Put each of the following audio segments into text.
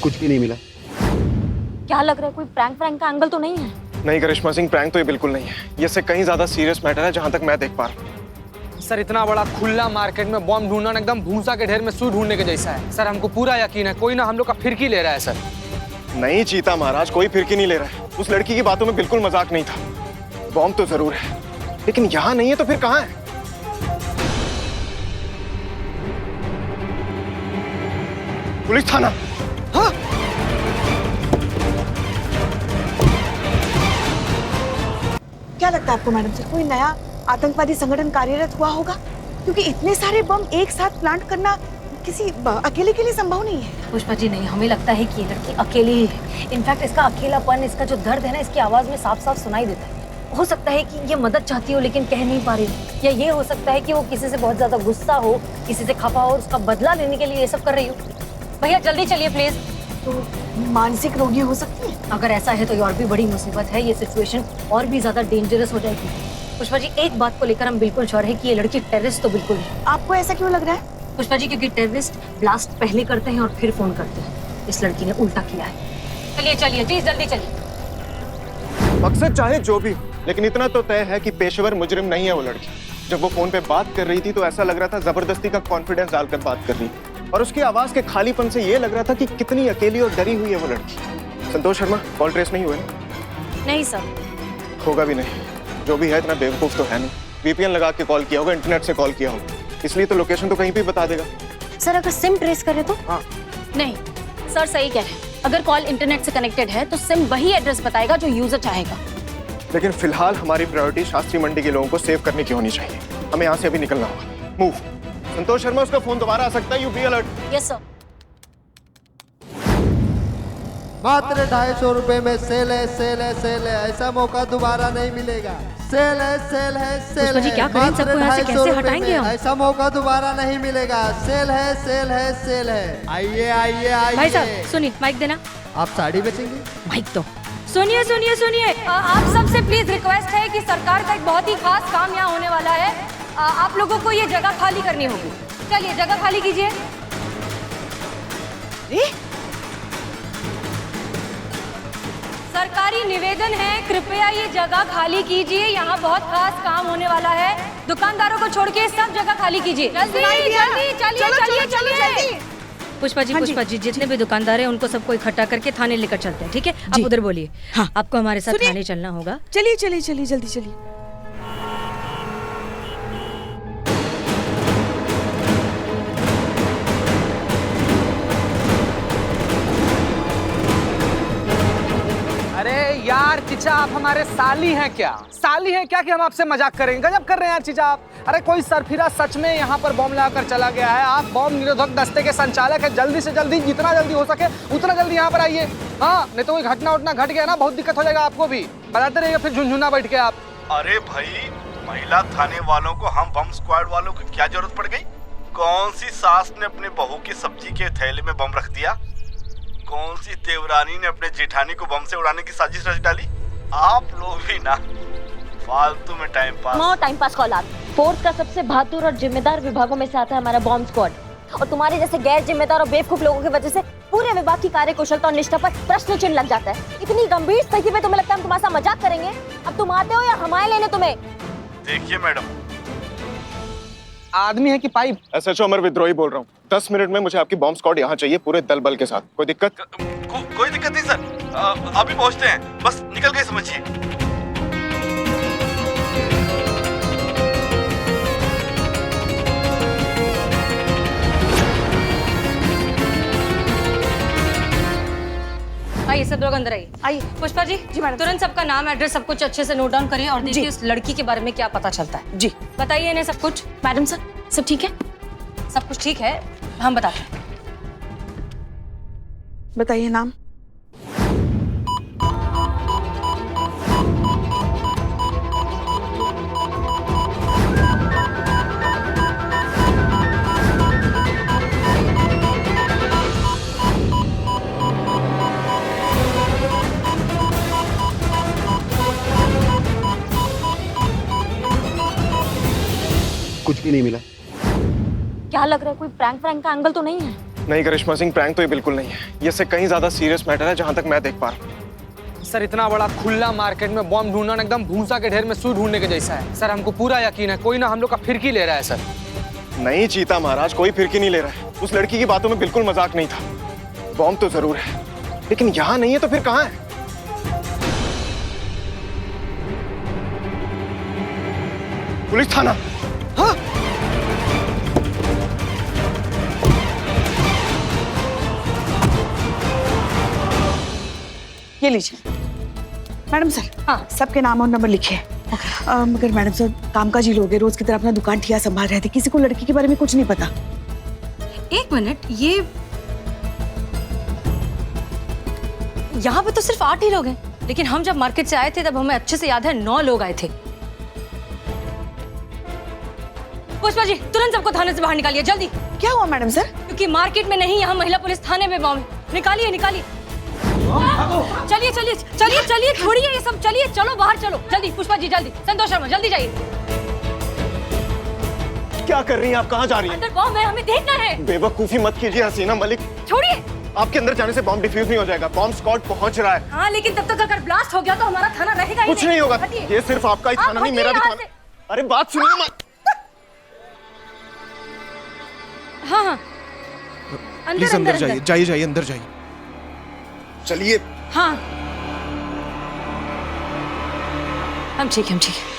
कुछ भी नहीं मिला। क्या लग रहा है, कोई प्रैंक का एंगल तो नहीं है? नहीं करिश्मा सिंह, प्रैंक तो ये बिल्कुल नहीं है। ये इससे कहीं ज्यादा सीरियस मैटर है जहां तक मैं देख पा रहा हूँ। सर इतना बड़ा खुला मार्केट में बॉम्ब ढूंढना एकदम भूसा के ढेर में सुई ढूंढने के जैसा है। सर हमको पूरा यकीन है कोई ना हम लोग का फिरकी ले रहा है सर। नहीं चीता महाराज, कोई फिरकी नहीं ले रहा है। उस लड़की की बातों में बिल्कुल मजाक नहीं था। बॉम्ब तो जरूर है, लेकिन यहाँ नहीं है तो फिर कहाँ है? पुलिस थाना। हाँ? क्या लगता है आपको मैडम सर, कोई नया आतंकवादी संगठन कार्यरत हुआ होगा? क्योंकि इतने सारे बम एक साथ प्लांट करना किसी अकेले के लिए संभव नहीं है। पुष्पा जी नहीं, हमें लगता है कि ये लड़की अकेली ही है। इनफैक्ट इसका अकेलापन, इसका जो दर्द है ना, इसकी आवाज में साफ साफ सुनाई देता है। हो सकता है कि ये मदद चाहती हो लेकिन कह नहीं पा रही हो, या ये हो सकता है कि वो किसी से बहुत ज्यादा गुस्सा हो, किसी से खफा हो और उसका बदला लेने के लिए ये सब कर रही हो। भैया जल्दी चलिए प्लीज। तो मानसिक रोगी हो सकती है। अगर ऐसा है तो ये और भी बड़ी मुसीबत है। ये सिचुएशन और भी ज्यादा डेंजरस हो जाएगी। पुष्पा जी एक बात को लेकर हम बिल्कुल श्योर है कि ये लड़की टेररिस्ट तो बिल्कुल नहीं। आपको ऐसा क्यों लग रहा है? पुष्पा जी क्योंकि टेररिस्ट ब्लास्ट पहले करते हैं और फिर फोन करते हैं। इस लड़की ने उल्टा किया है। चलिए चलिए प्लीज जल्दी चलिए। मकसद चाहे जो भी हो, लेकिन इतना तो तय है कि पेशेवर मुजरिम नहीं है वो लड़की। जब वो फोन पे बात कर रही थी तो ऐसा लग रहा था जबरदस्ती का कॉन्फिडेंस डालकर बात कर रही, और उसकी आवाज के खालीपन से ये लग रहा था कि कितनी अकेली और डरी हुई है वो लड़की। संतोष शर्मा, कॉल ट्रेस नहीं हुए ना? नहीं सर। होगा भी नहीं। जो भी है इतना बेवकूफ तो है नहीं। वीपीएन लगा के कॉल किया होगा, इंटरनेट से कॉल किया होगा, इसलिए तो लोकेशन तो कहीं भी बता देगा। सर अगर सिम ट्रेस करे तो? हाँ। नहीं सर सही कह रहे हैं। अगर कॉल इंटरनेट से कनेक्टेड है तो सिम वही एड्रेस बताएगा जो यूजर चाहेगा। लेकिन फिलहाल हमारी प्रायोरिटी शास्त्री मंडी के लोगों को सेव करने की होनी चाहिए। हमें यहाँ से अभी निकलना होगा। मूव। संतोष शर्मा, उसका फोन दोबारा आ सकता है, you be alert. Yes sir. मात्र 250 रुपए में सेल है, सेल है, सेल है। ऐसा मौका दोबारा नहीं मिलेगा। सेल है, सेल है, सेल पुष्पा जी है। क्या करें, मात्र सबको यहाँ से 250 कैसे रुपए हटाएंगे में हम? ऐसा मौका दोबारा नहीं मिलेगा। सेल है, सेल है, सेल है। आइए आइए आइए। भाई साहब सुनिए, माइक देना। आप साड़ी बेचेंगे? माइक दो। सुनिए सुनिए सुनिए, आप सबसे प्लीज रिक्वेस्ट है कि सरकार का एक बहुत ही खास काम यहाँ होने वाला है। आप लोगों को ये जगह खाली करनी होगी। चलिए जगह खाली कीजिए। सरकारी निवेदन है, कृपया ये जगह खाली कीजिए। यहाँ बहुत खास काम होने वाला है। दुकानदारों को छोड़ के सब जगह खाली कीजिए। जल्दी जल्दी चलिए चलिए चलिए। पुष्पा जी जितने भी दुकानदार हैं उनको सबको इकट्ठा करके थाने लेकर चलते हैं, ठीक है? आप उधर बोलिए। हाँ। आपको हमारे साथ सुनिए। थाने चलना होगा। चलिए चलिए चलिए जल्दी चलिए। अरे यार चिचा, आप हमारे साली हैं क्या? साली हैं क्या कि हम आपसे मजाक करेंगे? गजब कर रहे हैं यार चिचा आप। अरे कोई सरफिरा सच में यहाँ पर बॉम्ब लगाकर चला गया है। आप बॉम्ब निरोधक दस्ते के संचालक है। जल्दी से जल्दी, जितना जल्दी हो सके उतना जल्दी यहाँ पर आइए। हाँ, नहीं तो कोई घटना उठना घट गया ना, बहुत दिक्कत हो जाएगा आपको भी। बताते रहिए फिर झुनझुना बैठ के आप। अरे भाई, महिला थाने वालों को हम बम स्क्वाड वालों की क्या जरूरत पड़ गई? कौन सी सास ने अपने बहू की सब्जी के थैले में बम रख दिया? कौन सी देवरानी ने अपने जेठानी को बम से उड़ाने की साजिश रच डाली? आप लोग भी ना फालतू में time pass. No time pass कॉल आत। फोर्स का सबसे बहादुर और जिम्मेदार विभागों में से आता है हमारा बॉम्ब स्क्वाड, और तुम्हारे जैसे गैर जिम्मेदार और बेवकूफ लोगों की वजह से पूरे विभाग की कार्यकुशलता और निष्ठा पर प्रश्न चिन्ह लग जाता है। इतनी गंभीर स्थिति में तुम्हें लगता है हम तुम्हारे साथ मजाक करेंगे? अब तुम आते हो या हमारे लेने तुम्हें? देखिए मैडम, आदमी है कि पाइप? एसएचओ अमर विद्रोही बोल रहा हूँ। 10 मिनट में मुझे आपकी बॉम्ब स्क्वाड यहाँ चाहिए, पूरे दल बल के साथ। कोई दिक्कत? कोई दिक्कत नहीं सर, अभी पहुंचते हैं, बस निकल गए समझिए। आइए सब लोग अंदर आइए। आइए। पुष्पा जी मैडम। तुरंत सबका नाम, एड्रेस सब कुछ अच्छे से नोट डाउन करिए और देखिए उस लड़की के बारे में क्या पता चलता है। जी बताइए इन्हें सब कुछ। मैडम सर सब ठीक है? सब कुछ ठीक है, हम बताते हैं। बताइए नाम। कुछ भी नहीं मिला। क्या लग रहा है, कोई प्रैंक का एंगल तो नहीं है? नहीं करिश्मा सिंह, प्रैंक तो ये बिल्कुल नहीं है। ये इससे कहीं ज्यादा सीरियस मैटर है जहां तक मैं देख पा रहा हूँ। सर इतना बड़ा खुला मार्केट में बॉम्ब ढूंढना ना एकदम भूसा के ढेर में सुई ढूंढने के जैसा है। सर हमको पूरा यकीन है कोई ना हम लोग का फिरकी ले रहा है सर। नहीं चीता महाराज, कोई फिरकी नहीं ले रहा है। उस लड़की की बातों में बिल्कुल मजाक नहीं था। बॉम्ब तो जरूर है, लेकिन यहाँ नहीं है तो फिर कहाँ है? पुलिस थाना। हाँ? ये लीजिए मैडम सर। हाँ, सबके नाम और नंबर लिखे हैं। मगर मैडम सर कामकाजी लोग हैं, रोज की तरह अपना दुकान ठिया संभाल रहे थे, किसी को लड़की के बारे में कुछ नहीं पता। एक मिनट, ये यहाँ पे तो सिर्फ 8 ही लोग हैं, लेकिन हम जब मार्केट से आए थे तब हमें अच्छे से याद है 9 लोग आए थे। पुष्पा जी तुरंत सबको थाने से बाहर निकालिए, जल्दी। क्या हुआ मैडम सर? क्योंकि मार्केट में नहीं, यहाँ महिला पुलिस थाने में बॉम्ब है। निकालिए निकालिए। चलिए चलिए चलिए चलिए, छोड़िए ये सब, चलिए चलो बाहर चलो जल्दी। पुष्पा जी जल्दी, संतोष शर्मा जल्दी जाइए। क्या कर रही हैं आप? कहाँ जा रही हैं? अंदर बॉम्ब है, हमें देखना है। बेवकूफी मत कीजिए हसीना मलिक। छोड़िए। आपके अंदर जाने से बॉम्ब डिफ्यूज नहीं हो जाएगा। बॉम्ब स्क्वाड पहुंच रहा है। हाँ लेकिन तब तक अगर ब्लास्ट हो गया तो हमारा थाना रहेगा ही कुछ नहीं होगा। ये सिर्फ आपका ही थाना नहीं, मेरा भी थाना। अरे बात सुनिए मत। हाँ हाँ प्लीज अंदर जाइए, जाइए जाइए अंदर जाइए। चलिए। हाँ हम ठीक है, हम ठीक है।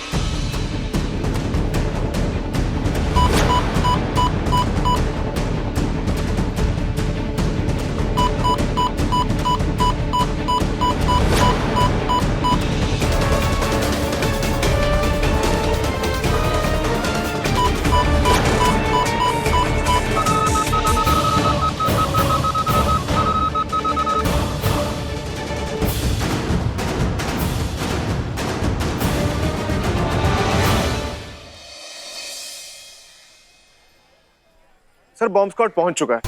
सर बॉम्ब स्क्वाड पहुंच चुका है।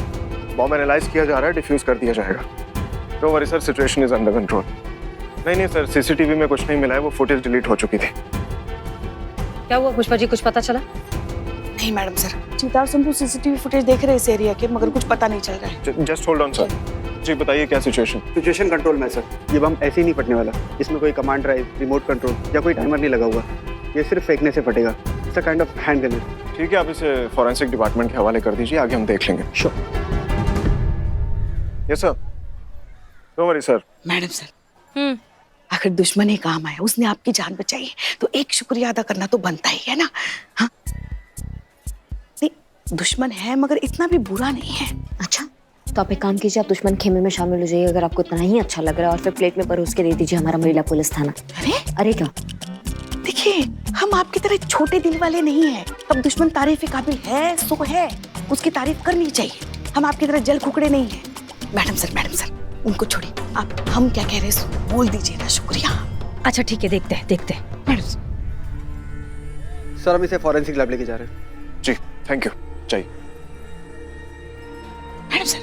बॉम्ब एनालाइज किया जा रहा है, डिफ्यूज कर दिया जाएगा। Don't worry sir, situation is under control. नहीं सर, सीसीटीवी में कुछ नहीं मिला है, वो फुटेज डिलीट हो चुकी थी। क्या हुआ पुष्पा जी, कुछ पता चला? नहीं मैडम सर, चीता और संतू सीसीटीवी फुटेज देख रहे हैं इस एरिया के, मगर कुछ पता नहीं चल रहा है। Just hold on sir. जी बताइए क्या सिचुएशन? सिचुएशन कंट्रोल में सर। ये बम ऐसे ही नहीं फटने वाला। इसमें कोई कमांड ड्राइव, रिमोट कंट्रोल या कोई टाइमर नहीं लगा हुआ। ये सिर्फ फेंकने से फटेगा। It's a kind of hand grenade. ठीक है, आप इसे फॉरेंसिक डिपार्टमेंट के हवाले कर दीजिए, आगे हम देख लेंगे। Sure. Yes sir. Don't worry sir. Madam sir अगर दुश्मन ही काम आया, उसने आपकी जान बचाई है, तो एक शुक्रिया अदा करना तो बनता ही है ना। हाँ नहीं, दुश्मन है मगर इतना भी बुरा नहीं है। अच्छा तो आप एक काम कीजिए, आप दुश्मन खेमे में शामिल हो जाइए अगर आपको इतना ही अच्छा लग रहा है, और फिर प्लेट में परोस के दे दीजिए हमारा महिला पुलिस थाना। अरे क्या? देखिए हम आपकी तरह छोटे दिल वाले नहीं हैं। अब दुश्मन तारीफ के काबिल है सो है, उसकी तारीफ करनी चाहिए। हम आपकी तरह जल कुकड़े नहीं हैं। मैडम सर उनको छोड़िए, आप हम क्या कह रहे हैं बोल दीजिए ना। शुक्रिया। अच्छा ठीक है, देखते हैं। मैडम सर हम इसे फॉरेंसिक लैब लेके जा रहे हैं। जी थैंक यू। चाहिए मैडम सर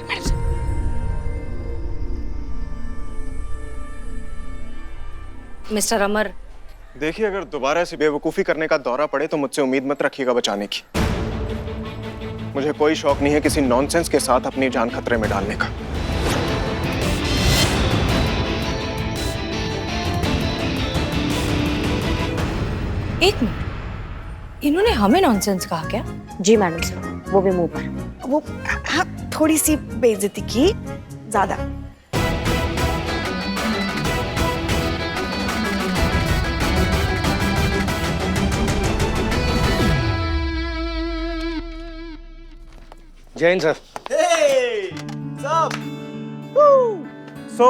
मिस्टर अमर, देखिए, अगर दोबारा ऐसी बेवकूफ़ी करने का दौरा पड़े तो मुझसे उम्मीद मत रखिएगा बचाने की। मुझे कोई शौक नहीं है किसी नॉनसेंस के साथ अपनी जान खतरे में डालने का। एक मिनट, इन्होंने हमें नॉनसेंस कहा क्या? जी मैडम सर, वो भी मुंह पर। वो हाँ थोड़ी सी बेइज्जती की, ज्यादा। जैन सर। सो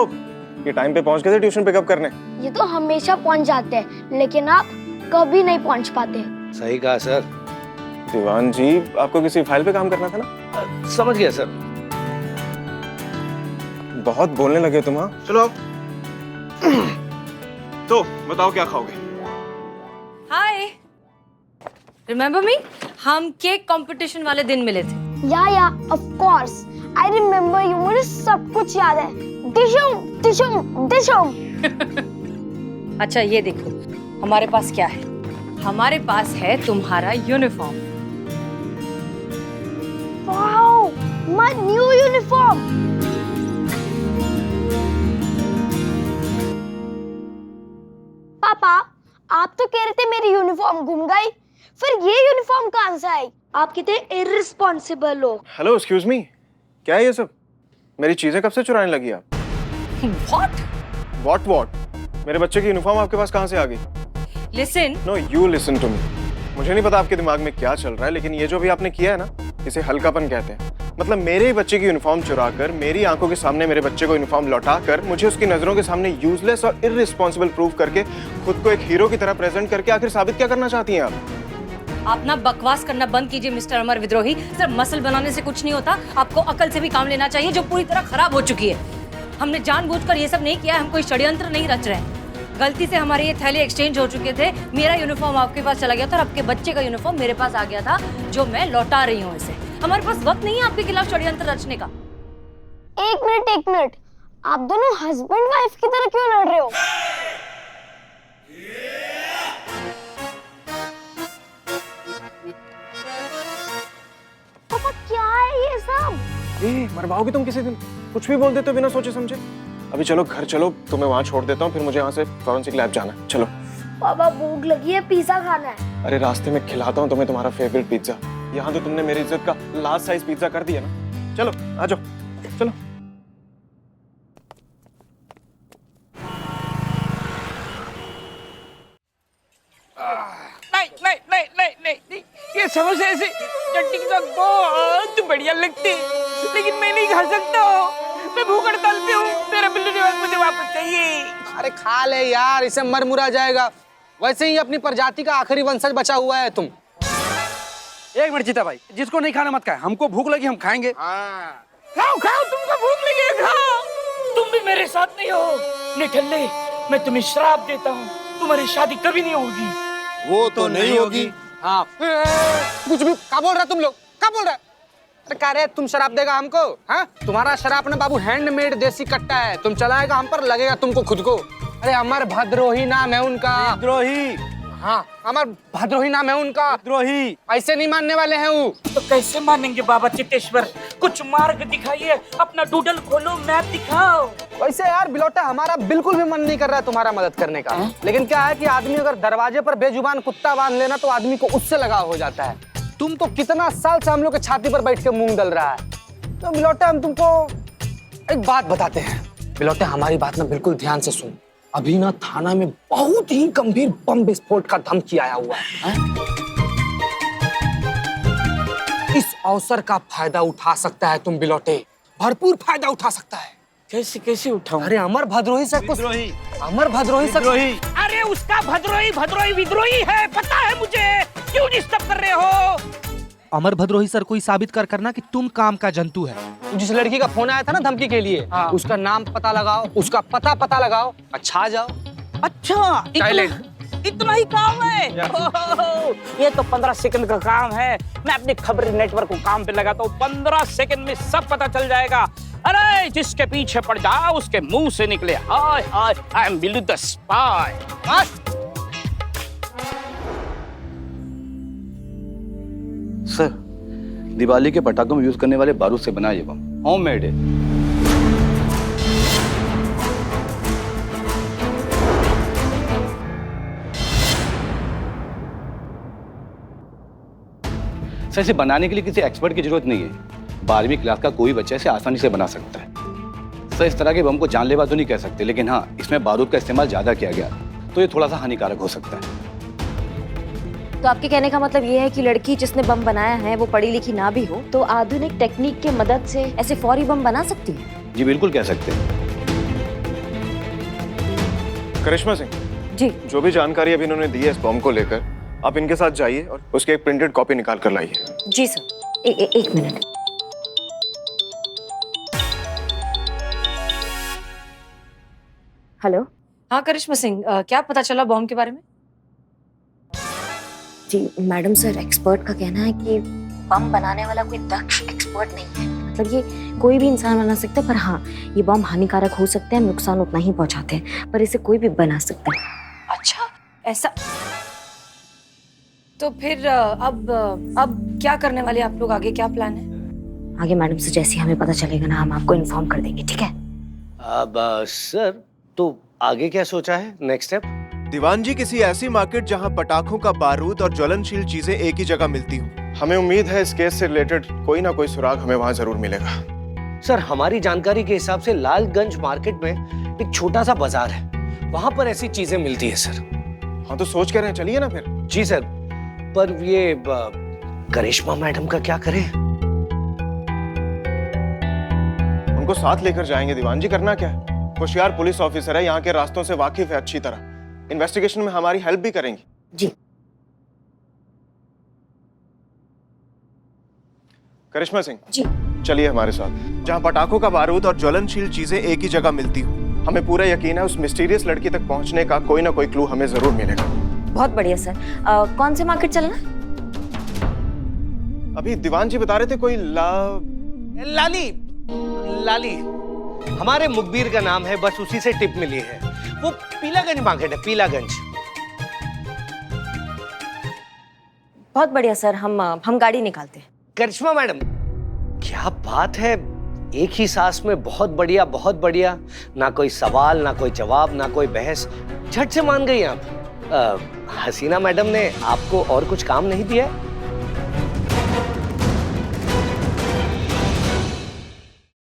ये टाइम पे पहुंच गए थे ट्यूशन पिकअप करने? ये तो हमेशा पहुंच जाते हैं, लेकिन आप कभी नहीं पहुंच पाते। सही कहा सर। दीवान जी, आपको किसी फाइल पे काम करना था ना? समझ गया सर। बहुत बोलने लगे तुम। हाँ चलो तो बताओ क्या खाओगे? हाय, रिमेम्बर मी? हम केक कंपटीशन वाले दिन मिले थे। या of course I remember you. मुझे सब कुछ याद है। डिशुम। अच्छा ये देखो, हमारे पास क्या है? हमारे पास है तुम्हारा uniform. Wow My new uniform. पापा, आप तो कह रहे थे मेरी यूनिफॉर्म गुम गई, फिर ये यूनिफॉर्म कहां से आई? आप कितने इररिस्पॉन्सिबल हो। हेलो, एक्सक्यूज मी, क्या है ये सब? मेरी चीजें कब से चुराने लगी आप? व्हाट? मेरे बच्चे की यूनिफॉर्म आपके पास कहां से आ गई? Listen. No, you listen to me. मुझे नहीं पता आपके दिमाग में क्या चल रहा है, लेकिन ये जो भी आपने किया है ना, इसे हल्कापन कहते हैं। मतलब मेरे ही बच्चे की यूनिफॉर्म चुराकर, मेरी आंखों के सामने मेरे बच्चे को यूनिफॉर्म लौटाकर, मुझे उसकी नजरों के सामने यूजलेस और इररिस्पॉन्सिबल प्रूव करके, खुद को एक हीरो की तरह प्रेजेंट करके आखिर साबित क्या करना चाहती हैं आप? आप ना बकवास करना बंद कीजिए मिस्टर अमर विद्रोही। सिर्फ मसल बनाने से कुछ नहीं होता, आपको अकल से भी काम लेना चाहिए, जो पूरी तरह खराब हो चुकी है। हमने जानबूझकर ये सब नहीं किया, हम कोई षड्यंत्र नहीं रच रहे हैं। गलती से हमारे ये थैले एक्सचेंज हो चुके थे। मेरा यूनिफॉर्म आपके पास चला गया था और आपके बच्चे का यूनिफॉर्म मेरे पास आ गया था, जो मैं लौटा रही हूँ इसे। हमारे पास वक्त नहीं है आपके खिलाफ षड्यंत्र रचने का। एक मिनट, आप दोनों हस्बैंड वाइफ की तरह क्यों लड़ रहे हो? पापा, क्या है ये सब? मरवाओगी तुम किसी दिन, कुछ भी बोल देते हो बिना सोचे समझे। अभी चलो घर चलो, तुम्हें वहां छोड़ देता हूँ, फिर मुझे यहाँ से फॉरेंसिक लैब जाना है। चलो। पापा, भूख लगी है, पिज्जा खाना है। अरे रास्ते में खिलाता हूँ तुम्हें तुम्हारा फेवरेट पिज्जा। यहाँ तो तुमने मेरी इज्जत का लास्ट साइज पिज्जा कर दिया ना। चलो आ जाओ, चलो। नहीं, ये समोसे ऐसे चटनी के साथ बहुत बढ़िया लगते हैं, लेकिन मैं नहीं खा सकता हूँ। मैं भूख हड़ताल पे हूँ, मेरा बिल्लू निवास मुझे वापस चाहिए। अरे खा ले यार, इसे मर मुरा जाएगा। वैसे ही अपनी प्रजाति का आखिरी वंशज बचा हुआ है तुम। एक मिनट जीता भाई, जिसको नहीं खाना मत खाए, हमको भूख लगी हम खाएंगे। खाओ, तुमको भूख लगी है, खाओ। तुम भी मेरे साथ नहीं हो निठल्ले, मैं तुम्हें श्राप देता हूँ, तुम्हारी शादी कभी नहीं होगी। वो तो नहीं होगी। हाँ, कुछ भी क्या बोल रहा तुम लोग, क्या बोल रहा? अरे कह रहे तुम शराब देगा हमको? हाँ, तुम्हारा शराब ना बाबू हैंडमेड देसी कट्टा है, तुम चलाएगा हम पर, लगेगा तुमको खुद को। अरे अमर भद्रोही नाम है उनका। द्रोही? हाँ, अमर भद्रोही नाम है उनका। द्रोही? ऐसे नहीं मानने वाले हैं वो। तो कैसे मानेंगे बाबा चित्तेश्वर? कुछ मार्ग दिखाइए, अपना डूडल खोलो, मैप दिखाओ। वैसे यार बिलोटा, हमारा बिल्कुल भी मन नहीं कर रहा है तुम्हारा मदद करने का। लेकिन क्या है कि आदमी अगर दरवाजे पर बेजुबान कुत्ता बांध लेना तो आदमी को उससे लगाव हो जाता है। तुम तो कितना साल से हम लोग के छाती पर बैठ के मूंग डल रहा है। तो बिलोटा, हम तुमको एक बात बताते हैं। बिलोटा, हमारी बात ना बिल्कुल ध्यान से सुन। अभी ना थाना में बहुत ही गंभीर बम विस्फोट का धमकी आया हुआ है। इस अवसर का फायदा उठा सकता है तुम बिलोटे, भरपूर फायदा उठा सकता है। कैसे उठाऊं? अरे अमर भद्रोही से कुछ, अमर भद्रोही से, अरे उसका भद्रोही विद्रोही है, पता है मुझे। क्यों डिस्टर्ब कर रहे हो? अमर भद्रोही सर को ही साबित कर करना कि तुम काम का जंतु है। जिस लड़की का फोन आया था ना धमकी के लिए, उसका नाम पता लगाओ, उसका पता लगाओ, अच्छा आ जाओ। अच्छा, इतना ही काम है? ये तो 15 सेकंड का काम है। मैं अपने खबर नेटवर्क को काम पे लगाता हूँ, 15 सेकंड में सब पता चल जाएगा। अरे जिसके पीछे पड़ जाओ उसके मुंह से निकले hi hi, I am Billu the spy. Sir, Diwali के पटाखों में यूज करने वाले बारूद से बना ये बम होममेड है। सर, इसे बनाने के लिए किसी एक्सपर्ट की जरूरत नहीं है। 12वीं क्लास का कोई बच्चा इसे आसानी से बना सकता है। सर, इस तरह के बम को जानलेवा तो नहीं कह सकते, लेकिन हाँ, इसमें बारूद का इस्तेमाल ज्यादा किया गया तो ये थोड़ा सा हानिकारक हो सकता है। तो आपके कहने का मतलब ये है कि लड़की जिसने बम बनाया है वो पढ़ी लिखी ना भी हो तो आधुनिक टेक्निक की मदद से ऐसे फौरी बम बना सकती है? जी बिल्कुल कह सकते हैं। करिश्मा सिंह जी, जो भी जानकारी अभी इन्होंने दी है इस बम को लेकर, आप इनके साथ जाइए और उसकी एक प्रिंटेड कॉपी निकाल कर लाइए। जी सर। एक मिनट। हेलो। हाँ करिश्मा सिंह, क्या पता चला बॉम्ब के बारे में? जी मैडम सर, एक्सपर्ट का कहना है कि बम बनाने वाला कोई दक्ष एक्सपर्ट नहीं है। मतलब ये कोई भी इंसान बना सकता है, पर हाँ, ये बम हानिकारक हो सकते हैं, नुकसान उतना ही पहुंचाते हैं, पर इसे कोई भी बना सकता है। अच्छा, ऐसा? तो फिर अब क्या करने वाले आप लोग? आगे क्या प्लान है? आगे मैडम से जैसे ही हमें पता चलेगा ना, हम आपको इन्फॉर्म कर देंगे, ठीक है? अब सर, तो आगे क्या सोचा है, नेक्स्ट स्टेप? दीवान जी, किसी ऐसी मार्केट जहां पटाखों का बारूद और ज्वलनशील चीजें एक ही जगह मिलती हो। हमें उम्मीद है इस केस से रिलेटेड कोई ना कोई सुराग हमें वहां जरूर मिलेगा। सर, हमारी जानकारी के हिसाब से लालगंज मार्केट में एक छोटा सा बाजार है, वहां पर ऐसी चीजें मिलती है सर। हाँ तो सोच कर रहे हैं, चलिए ना फिर। जी सर, पर ये करिश्मा मैडम का क्या करें? उनको साथ लेकर जाएंगे दीवान जी, करना क्या है? होशियार पुलिस ऑफिसर है, यहाँ के रास्तों से वाकिफ है अच्छी तरह, इन्वेस्टिगेशन में हमारी हेल्प भी करेंगी। जी। करिश्मा सिंह जी, चलिए हमारे साथ, जहाँ पटाखों का बारूद और ज्वलनशील चीजें एक ही जगह मिलती हो। हमें पूरा यकीन है उस मिस्टीरियस लड़की तक पहुंचने का कोई ना कोई क्लू हमें जरूर मिलेगा। बहुत बढ़िया सर। कौन से मार्केट चलना? अभी दीवान जी बता रहे थे कोई लाली हमारे मुखबिर का नाम है, बस उसी से टिप मिली है। वो पीलागंज मार्केट है, पीलागंज। बहुत बढ़िया सर, हम गाड़ी निकालते हैं। करिश्मा मैडम, क्या बात है, एक ही सांस में बहुत बढ़िया बहुत बढ़िया, ना कोई सवाल ना कोई जवाब ना कोई बहस, झट से मान गई आप। हसीना मैडम ने आपको और कुछ काम नहीं दिया?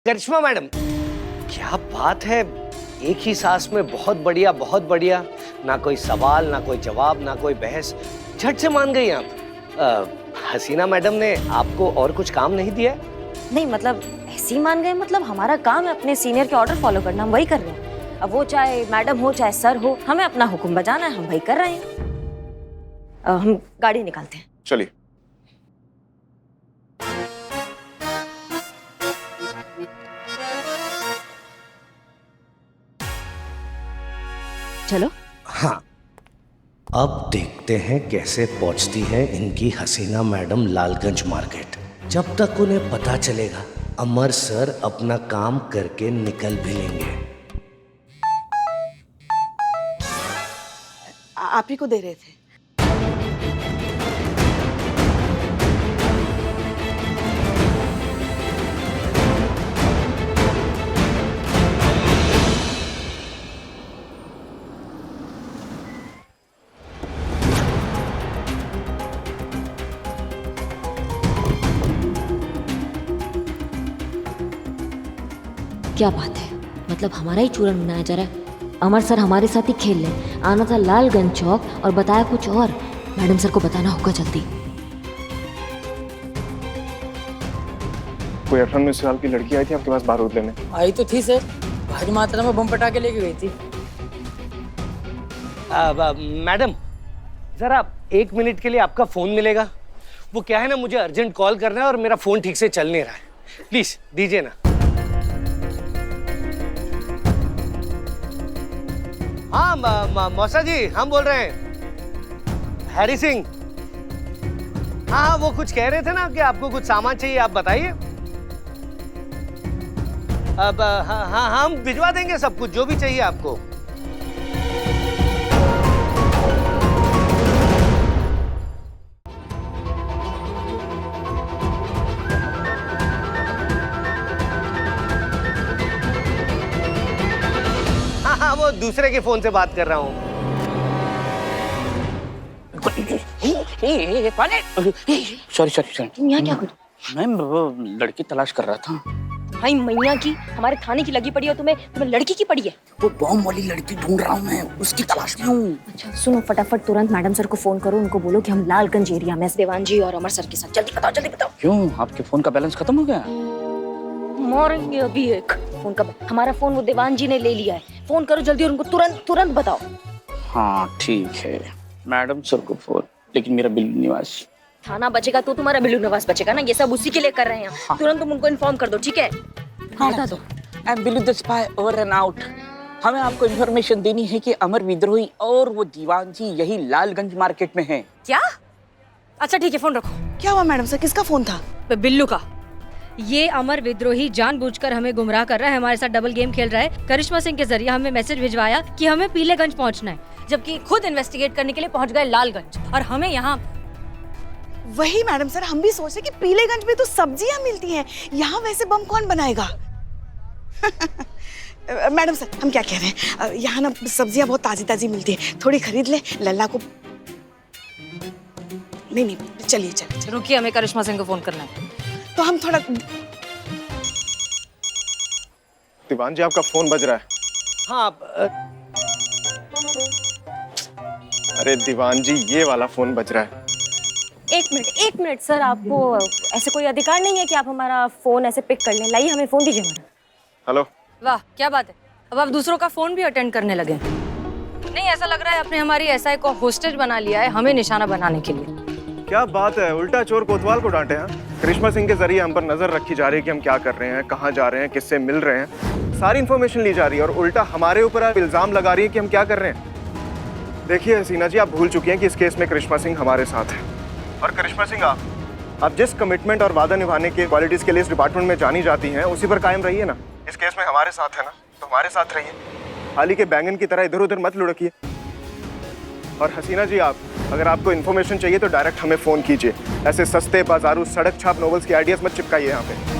करिश्मा मैडम, क्या बात है, एक ही सांस में बहुत बढ़िया, ना कोई सवाल ना कोई जवाब ना कोई बहस, झट से मान गई आप। हसीना मैडम ने आपको और कुछ काम नहीं दिया? नहीं मतलब ऐसे ही मान गए, मतलब हमारा काम है अपने सीनियर के ऑर्डर फॉलो करना, हम वही कर रहे हैं। अब वो चाहे मैडम हो चाहे सर हो, हमें अपना हुक्म बजाना है, हम वही कर रहे हैं। हम गाड़ी निकालते हैं। चलिए। चलो। हाँ, अब देखते हैं कैसे पहुंचती है इनकी हसीना मैडम लालगंज मार्केट। जब तक उन्हें पता चलेगा, अमर सर अपना काम करके निकल भी लेंगे। आप ही को दे रहे थे? क्या बात है, मतलब हमारा ही चूरन बनाया जा रहा है। अमर सर हमारे साथ ही खेल लें। आना था लालगंज चौक और बताया कुछ और। मैडम सर को बताना होगा जल्दी। कोई 18 साल की लड़की आई थी आपके पास बारूद लेने? आई तो थी सर, भारी मात्रा में बम पटाके लेके गई थी। मैडम, जरा 1 मिनट के लिए आपका फोन मिलेगा? वो क्या है ना, मुझे अर्जेंट कॉल करना है और मेरा फोन ठीक से चल नहीं रहा है। प्लीज दीजिए ना। हाँ मौसा जी, हम बोल रहे हैं, हैरी सिंह। हाँ, वो कुछ कह रहे थे ना कि आपको कुछ सामान चाहिए, आप बताइए। अब हाँ, हम भिजवा देंगे सब कुछ, जो भी चाहिए आपको। हाँ, वो दूसरे के फोन से बात कर रहा हूँ। सॉरी। यहाँ क्या कुछ? मैं वो लड़की तलाश कर रहा था। भाई मैया की, हमारे थाने की लगी पड़ी हो, तुम्हें लड़की की पड़ी है? वो बॉम्ब वाली लड़की ढूंढ रहा हूँ मैं, उसकी तलाश में हूँ। अच्छा सुनो, फटाफट तुरंत मैडम सर को फोन करो, उनको बोलो कि हम लालगंज एरिया में देवान जी और अमर सर के साथ। जल्दी बताओ। क्यों, आपके फोन का बैलेंस खत्म हो गया? मारेंगे अभी एक फोन का। हमारा फोन वो देवान जी ने ले लिया है। फोन करो जल्दी और उनको तुरंत बताओ। हाँ ठीक है, मैडम सर को फोन, लेकिन मेरा बिल्लू निवास। थाना बचेगा तो तुम्हारा बिल्लू निवास बचेगा ना, ये सब उसी के लिए कर रहे हैं। हाँ। तुरंत तुम उनको इन्फॉर्म कर दो, ठीक है? हाँ बता दो। आई am Billu the spy over and out. हमें आपको इन्फॉर्मेशन देनी है कि अमर विद्रोही और वो दीवान जी यही लालगंज मार्केट में हैं। क्या? अच्छा ठीक है, फोन रखो। क्या हुआ मैडम सर, किसका फोन था? बिल्लू का। ये अमर विद्रोही जानबूझकर हमें गुमराह कर रहा है, हमारे साथ डबल गेम खेल रहा है। करिश्मा सिंह के जरिए हमें मैसेज भिजवाया कि हमें पीलेगंज पहुंचना है, जबकि खुद इन्वेस्टिगेट करने के लिए पहुंच गए लालगंज, और हमें यहाँ वही मैडम सर, हम भी सोच रहे कि पीलेगंज में तो सब्जियां मिलती हैं, यहाँ वैसे बम कौन बनाएगा? मैडम सर, हम क्या कह रहे हैं, यहाँ ना सब्जियां बहुत ताजी ताजी मिलती हैं, थोड़ी खरीद ले लल्ला को। नहीं, चलिए चलिए। रुकिए, हमें करिश्मा सिंह को फोन करना है। तो हम थोड़ा। दीवान जी, आपका फोन बज रहा है। हाँ। अरे दीवान जी, ये वाला फोन बज रहा है। एक मिनट सर, आपको ऐसे कोई अधिकार नहीं है कि आप हमारा फोन ऐसे पिक कर लें। लाइए, हमें फोन दीजिए हमारा। हेलो। वाह, क्या बात है, अब आप दूसरों का फोन भी अटेंड करने लगे। नहीं, ऐसा लग रहा है आपने हमारी एसआई को होस्टेज बना लिया है, हमें निशाना बनाने के लिए। क्या बात है, उल्टा चोर कोतवाल को डांटे हैं। करिश्मा सिंह के जरिए हम पर नजर रखी जा रही है कि हम क्या कर रहे हैं, कहाँ जा रहे हैं, किससे मिल रहे हैं। सारी इन्फॉर्मेशन ली जा रही है और उल्टा हमारे ऊपर इल्जाम लगा रही है कि हम क्या कर रहे हैं। देखिए हसीना जी, आप भूल चुकी हैं कि इस केस में करिश्मा सिंह हमारे साथ है। और करिश्मा सिंह, आप जिस कमिटमेंट और वादा निभाने के क्वालिटीज के लिए इस डिपार्टमेंट में जानी जाती हैं, उसी पर कायम रहिए ना। इस केस में हमारे साथ है ना, तो हमारे साथ रहिए। हाल ही के बैंगन की तरह इधर उधर मत लुढ़किए। और हसीना जी, आप अगर आपको इन्फॉर्मेशन चाहिए तो डायरेक्ट हमें फ़ोन कीजिए। ऐसे सस्ते बाजारू सड़क छाप नॉवेल्स के आइडियाज़ मत चिपकाइए यहाँ पे।